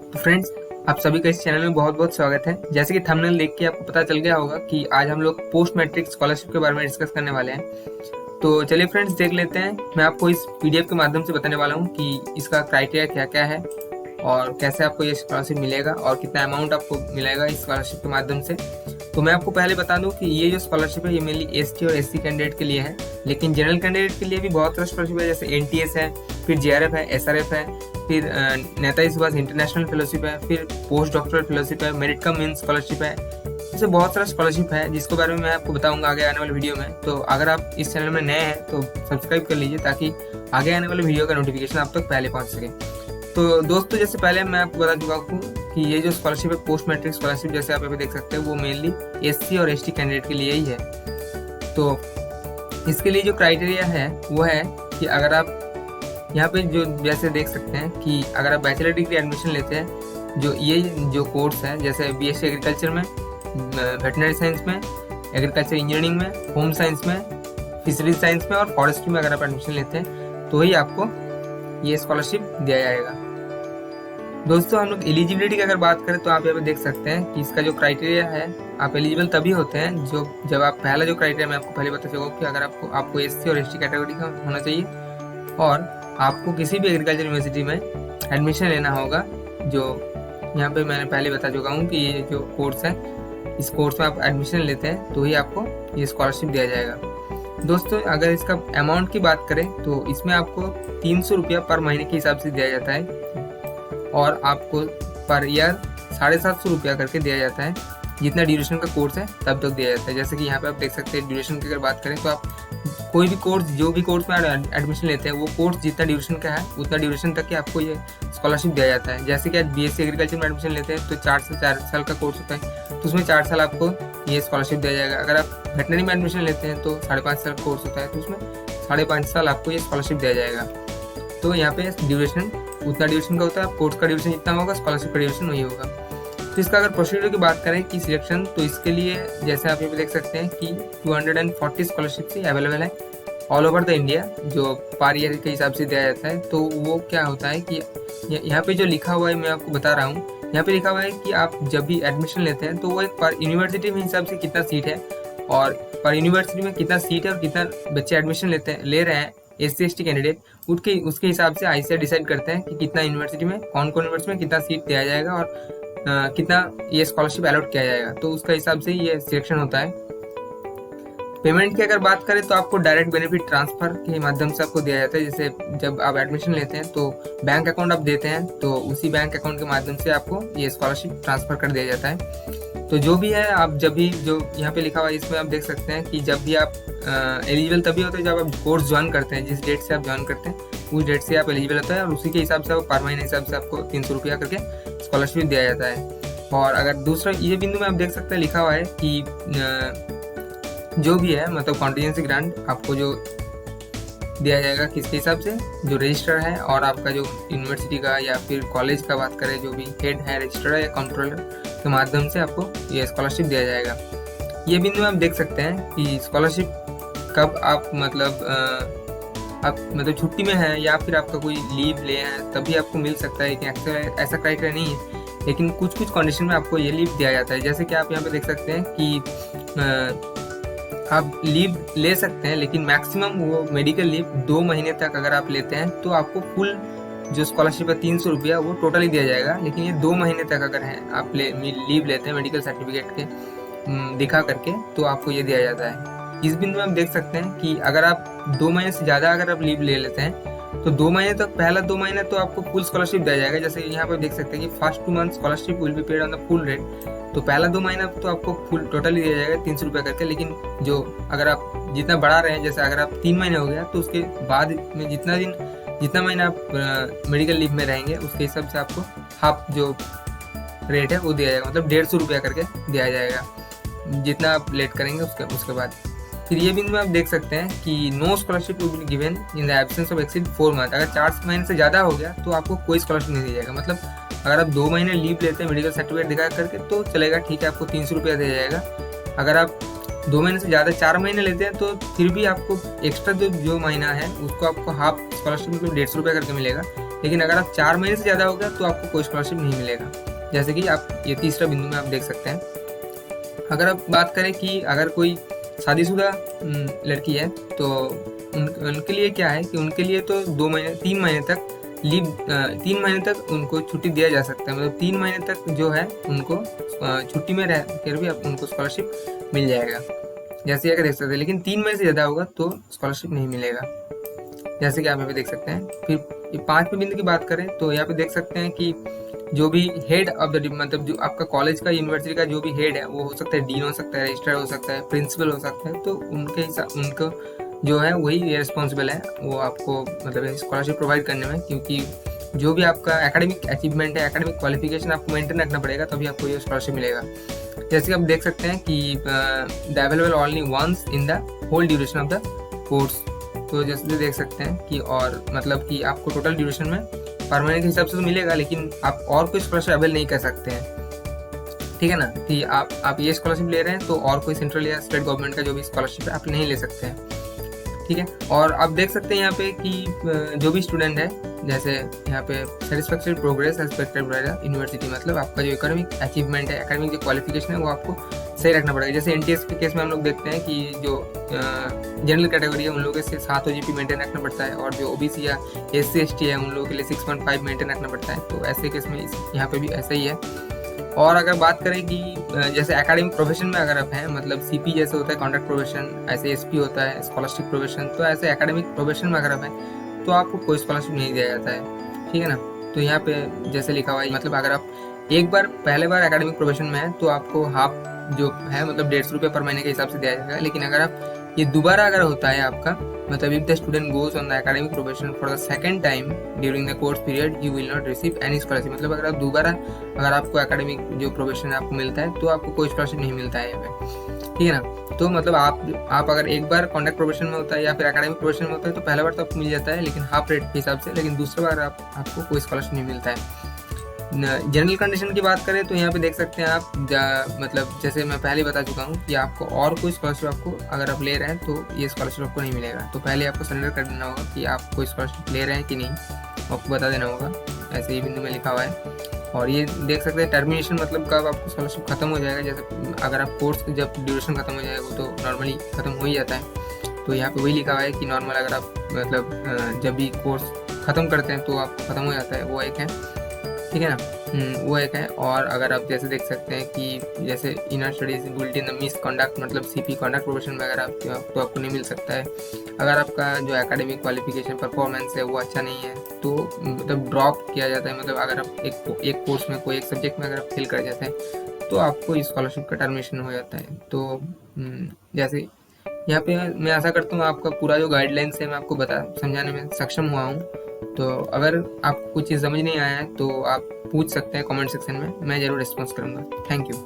तो फ्रेंड्स, आप सभी का इस चैनल में बहुत बहुत स्वागत है। जैसे कि थंबनेल देख के आपको पता चल गया होगा कि आज हम लोग पोस्ट मैट्रिक स्कॉलरशिप के बारे में डिस्कस करने वाले हैं। तो चलिए फ्रेंड्स, देख लेते हैं। मैं आपको इस पीडीएफ के माध्यम से बताने वाला हूँ कि इसका क्राइटेरिया क्या क्या है और कैसे आपको ये स्कॉलरशिप मिलेगा और कितना अमाउंट आपको मिलेगा इस स्कॉलरशिप के माध्यम से। तो मैं आपको पहले बता दूं कि ये जो स्कॉलरशिप है ये मेनली एसटी और एससी कैंडिडेट के लिए है, लेकिन जनरल कैंडिडेट के लिए भी बहुत सारा स्कॉलरशिप है, जैसे एनटीएस है, फिर जेआरएफ है, एसआरएफ है, फिर नेताजी सुभाष इंटरनेशनल फेलोशिप है, फिर पोस्ट डॉक्टरल फेलोशिप है, मेरिट कम मीन्स स्कॉलरशिप है। ऐसे बहुत सारा स्कॉलरशिप है जिसके बारे में मैं आपको बताऊंगा आगे आने वाले वीडियो में। तो अगर आप इस चैनल में नए हैं तो सब्सक्राइब कर लीजिए ताकि आगे आने वाले वीडियो का नोटिफिकेशन आप तक पहले पहुंच सके। तो दोस्तों, जैसे पहले मैं आपको बता चुका हूँ कि ये जो स्कॉलरशिप है पोस्ट मैट्रिक स्कॉलरशिप, जैसे आप यहाँ पे देख सकते हैं, वो मेनली एससी और एसटी कैंडिडेट के लिए ही है। तो इसके लिए जो क्राइटेरिया है वो है कि अगर आप यहाँ पे जो जैसे देख सकते हैं कि अगर आप बैचलर डिग्री एडमिशन लेते हैं, जो कोर्स है, जैसे बीएससी एग्रीकल्चर में, वेटनरी साइंस में, एग्रीकल्चर इंजीनियरिंग में, होम साइंस में, फिशरीज साइंस में और फॉरेस्ट्री में अगर आप एडमिशन लेते हैं तो ही आपको ये स्कॉलरशिप दिया जाएगा। दोस्तों, हम लोग एलिजिबिलिटी की अगर बात करें तो आप यहाँ पे देख सकते हैं कि इसका जो क्राइटेरिया है, आप एलिजिबल तभी होते हैं जब आप पहला जो क्राइटेरिया मैं आपको पहले बता चुका हूँ कि अगर आपको एससी और एसटी कैटेगरी का होना चाहिए और आपको किसी भी एग्रीकल्चर यूनिवर्सिटी में एडमिशन लेना होगा। जो यहाँ पे मैंने पहले बता चुका हूँ कि ये जो कोर्स है, इस कोर्स में आप एडमिशन लेते हैं तो ही आपको ये स्कॉलरशिप दिया जाएगा। दोस्तों, अगर इसका अमाउंट की बात करें तो इसमें आपको 300 रुपया पर महीने के हिसाब से दिया जाता है और आपको पर ईयर 750 रुपया करके दिया जाता है। जितना ड्यूरेशन का कोर्स है तब तक दिया जाता है। जैसे कि यहाँ पे आप देख सकते हैं, ड्यूरेशन की अगर बात करें तो आप कोई भी कोर्स, जो भी कोर्स में एडमिशन लेते हैं, वो कोर्स जितना ड्यूरेशन का है उतना ड्यूरेशन तक ही आपको ये स्कॉलरशिप दिया जाता है। जैसे कि आज बीएससी एग्रीकल्चर में एडमिशन लेते हैं तो 4 से 4 साल का कोर्स होता है, तो उसमें 4 साल आपको ये स्कॉलरशिप दिया जाएगा। अगर आप वेटनरी में एडमिशन लेते हैं तो 5.5 साल कोर्स होता है, तो उसमें 5.5 साल आपको ये स्कॉलरशिप दिया जाएगा। तो यहाँ पे ड्यूरेशन उतना ड्यूरेशन का होता है, कोर्स का ड्यूरेशन जितना होगा स्कॉलरशिप का ड्यूरेशन वही होगा। तो इसका अगर प्रोसीजर की बात करें कि सिलेक्शन, तो इसके लिए जैसे आप यहाँ पे देख सकते हैं कि 240 स्कॉलरशिप से अवेलेबल है ऑल ओवर द इंडिया, जो पर ईयर के हिसाब से दिया जाता है। तो वो क्या होता है कि यहाँ पे जो लिखा हुआ है मैं आपको बता रहा हूँ, यहाँ पे लिखा हुआ है कि आप जब भी एडमिशन लेते हैं तो वो एक पर यूनिवर्सिटी में हिसाब से कितना सीट है और पर यूनिवर्सिटी में कितना सीट है और कितना बच्चे एडमिशन ले रहे हैं एससी एसटी कैंडिडेट, उसके हिसाब से आईसीएआर डिसाइड करते हैं कि कितना यूनिवर्सिटी में, कौन कौन यूनिवर्सिटी में कितना सीट दिया जाएगा और कितना ये स्कॉलरशिप अलॉट किया जाएगा। तो उसका हिसाब से ये सिलेक्शन होता है। पेमेंट की अगर बात करें तो आपको डायरेक्ट बेनिफिट ट्रांसफर के माध्यम से आपको दिया जाता है। जैसे जब आप एडमिशन लेते हैं तो बैंक अकाउंट आप देते हैं, तो उसी बैंक अकाउंट के माध्यम से आपको ये स्कॉलरशिप ट्रांसफर कर दिया जाता है। तो जो भी है, आप जब भी, जो यहाँ पे लिखा हुआ है इसमें आप देख सकते हैं कि जब भी आप एलिजिबल तभी होते हैं जब आप कोर्स ज्वाइन करते हैं। जिस डेट से आप ज्वाइन करते हैं उस डेट से आप एलिजिबल होता है और उसी के हिसाब से पर महीने हिसाब से आपको 300 रुपया करके स्कॉलरशिप दिया जाता है। और अगर दूसरा ये बिंदु में आप देख सकते हैं, लिखा हुआ है कि जो भी है, मतलब कॉन्टीजेंसी ग्रांट आपको जो दिया जाएगा किसके हिसाब से, जो रजिस्टर है और आपका जो यूनिवर्सिटी का या फिर कॉलेज का बात करें, जो भी हेड है, रजिस्टर है या कंट्रोलर के माध्यम से आपको ये स्कॉलरशिप दिया जाएगा। ये बिंदु में आप देख सकते हैं कि स्कॉलरशिप कब आप मतलब छुट्टी में है या फिर आपका कोई लीव ले हैं तभी आपको मिल सकता है। कि ऐसा क्राइटेरिया नहीं है, लेकिन कुछ कंडीशन में आपको ये लीव दिया जाता है। जैसे कि आप यहाँ पे देख सकते हैं कि आप लीव ले सकते हैं, लेकिन मैक्सिमम वो मेडिकल लीव 2 महीने तक अगर आप लेते हैं तो आपको फुल जो स्कॉलरशिप है 300 रुपया वो टोटली दिया जाएगा। लेकिन ये 2 महीने तक अगर है आप लीव लेते हैं मेडिकल सर्टिफिकेट के दिखा करके, तो आपको ये दिया जाता है। इस बिंदु में आप देख सकते हैं कि अगर आप 2 महीने से ज़्यादा अगर आप लीव ले लेते हैं तो 2 महीने तक, पहला 2 महीने तो आपको फुल स्कॉलरशिप दिया जाएगा। जैसे यहाँ पर देख सकते हैं कि first 2 month scholarship will be paid on the full rate. तो पहला 2 महीना तो आपको फुल टोटली दिया जाएगा 300 रुपया करके। लेकिन जो अगर आप जितना बढ़ा रहे हैं, जैसे अगर आप 3 महीने हो गया तो उसके बाद में जितना महीना आप मेडिकल लीव में रहेंगे उसके हिसाब से आपको हाफ जो रेट है वो दिया जाएगा, मतलब 150 रुपया करके दिया जाएगा जितना आप लेट करेंगे उसके बाद। फिर ये बिंदु में आप देख सकते हैं कि no scholarship will be given in the absence of exceed 4 month. अगर 4 महीने से ज़्यादा हो गया तो आपको कोई स्कॉलरशिप नहीं दिया जाएगा। मतलब अगर आप 2 महीने लीव लेते हैं मेडिकल सर्टिफिकेट दिखा करके तो चलेगा, ठीक है, आपको 300 रुपया दिया जाएगा। अगर आप 2 महीने से ज़्यादा 4 महीने लेते हैं तो फिर भी आपको एक्स्ट्रा जो महीना है उसको आपको हाफ स्कॉलरशिप मतलब 150 रुपया करके मिलेगा। लेकिन अगर आप 4 महीने से ज़्यादा हो गया तो आपको कोई स्कॉलरशिप नहीं मिलेगा। जैसे कि आप ये तीसरा बिंदु में आप देख सकते हैं। अगर आप बात करें कि अगर कोई शादीशुदा लड़की है तो उनके लिए क्या है कि उनके लिए तो 3 महीने तक लीव 3 महीने तक उनको छुट्टी दिया जा सकता है। मतलब 3 महीने तक जो है उनको छुट्टी में रह कर भी उनको स्कॉलरशिप मिल जाएगा, जैसे अगर देख सकते हैं। लेकिन 3 महीने से ज़्यादा होगा तो स्कॉलरशिप नहीं मिलेगा, जैसे कि आप यहाँ पे देख सकते हैं। फिर 5वें बिंदु की बात करें तो यहाँ पे देख सकते हैं कि जो भी हेड ऑफ द मतलब जो आपका कॉलेज का यूनिवर्सिटी का जो भी हेड है वो हो सकता है डीन हो सकता है, रजिस्ट्रार हो सकता है, प्रिंसिपल हो सकता है। तो उनके हिसाब उनको जो है वही रिस्पॉन्सिबल है वो आपको मतलब स्कॉलरशिप प्रोवाइड करने में, क्योंकि जो भी आपका एकेडमिक अचीवमेंट है, एकेडमिक क्वालिफिकेशन आपको मेंटेन रखना पड़ेगा तभी आपको ये स्कॉलरशिप मिलेगा। जैसे कि आप देख सकते हैं कि the available only once in the whole duration of the course. तो जैसे देख सकते हैं कि और मतलब कि आपको टोटल ड्यूरेशन में परमानेंट के हिसाब से तो मिलेगा, लेकिन आप और कोई स्कॉलरशिप अवेल नहीं कर सकते हैं, ठीक है ना। कि आप ये स्कॉलरशिप ले रहे हैं तो और कोई सेंट्रल या स्टेट गवर्नमेंट का जो भी स्कॉलरशिप है आप नहीं ले सकते हैं, ठीक है। और आप देख सकते हैं यहाँ पे कि जो भी स्टूडेंट है, जैसे यहाँ पे satisfactory progress expected by the university, मतलब आपका जो एकेडमिक अचीवमेंट है, एकेडमिक जो क्वालिफिकेशन है वो आपको सही रखना पड़ेगा। जैसे एनटीएस के केस में हम लोग देखते हैं कि जो जनरल कैटेगरी है उन लोगों से 7 OGP मेंटेन रखना पड़ता है, और जो ओबीसी या SC ST है उन लोगों के लिए 6.5 मेंटेन रखना पड़ता है। तो ऐसे केस में यहाँ पे भी ऐसा ही है। और अगर बात करें कि जैसे एकेडमिक प्रोफेशन में अगर आप हैं, मतलब CP जैसे होता है कॉन्ट्रैक्ट प्रोफेशन, ऐसे SP होता है स्कॉलरशिप प्रोफेशन, तो ऐसे एकेडमिक प्रोफेशन में अगर आप हैं तो आपको कोई स्कॉलरशिप नहीं दिया जाता है, ठीक है ना। तो यहाँ पे जैसे लिखा हुआ है, मतलब अगर आप एक बार पहले बार एकेडमिक प्रोफेशन में है तो आपको हाफ जो है मतलब 150 रुपये पर महीने के हिसाब से दिया जाएगा। लेकिन अगर आप ये दोबारा अगर होता है आपका, मतलब if the student goes on the academic profession for the second time during the course period you will not receive any scholarship. मतलब अगर आप दोबारा अगर आपको एकेडमिक जो प्रोफेशन आपको मिलता है तो आपको कोई स्कॉलरशिप नहीं मिलता है यहाँ पे, ठीक है ना। तो मतलब आप अगर एक बार कॉन्ट्रैक्ट प्रोफेशन में होता है या फिर एकेडमिक प्रोफेशन में होता है तो पहला बार तो आपको मिल जाता है, लेकिन हाफ रेट के हिसाब से, लेकिन दूसरा बार आपको कोई स्कॉलरशिप नहीं मिलता है। जनरल कंडीशन की बात करें तो यहाँ पे देख सकते हैं आप मतलब जैसे मैं पहले बता चुका हूँ कि आपको और कोई स्कॉलरशिप आपको अगर आप ले रहे हैं तो ये स्कॉलरशिप आपको नहीं मिलेगा। तो पहले आपको सरेंडर कर देना होगा कि आप कोई स्कॉलरशिप ले रहे हैं कि नहीं, आपको बता देना होगा, ऐसे ही बिंदु में लिखा हुआ है। और ये देख सकते हैं टर्मिनेशन, मतलब कब आपको स्कॉलरशिप खत्म हो जाएगा। जैसे अगर आप कोर्स जब ड्यूरेशन खत्म हो जाएगा वो तो नॉर्मली खत्म हो ही जाता है, तो यहाँ पे वही लिखा हुआ है कि नॉर्मल अगर आप मतलब जब भी कोर्स खत्म करते हैं तो आपको खत्म हो जाता है, वो एक है, ठीक है ना। वो एक है। और अगर आप जैसे देख सकते हैं कि जैसे inner studies guilty in the miss conduct, मतलब CP कॉन्डक्ट प्रोफेशन में अगर आप तो आपको नहीं मिल सकता है। अगर आपका जो एकेडमिक क्वालिफिकेशन परफॉर्मेंस है वो अच्छा नहीं है तो मतलब ड्रॉप किया जाता है। मतलब अगर आप एक कोर्स में कोई एक सब्जेक्ट में अगर आप फेल कर जाते हैं तो आपको स्कॉलरशिप का टर्मिनेशन हो जाता है। तो जैसे यहाँ पे मैं आशा करता हूँ आपका पूरा जो गाइडलाइंस है मैं आपको समझाने में सक्षम हुआ हूँ। तो अगर आपको कुछ चीज़ समझ नहीं आया है तो आप पूछ सकते हैं कमेंट सेक्शन में, मैं ज़रूर रिस्पॉन्स करूँगा। Thank you.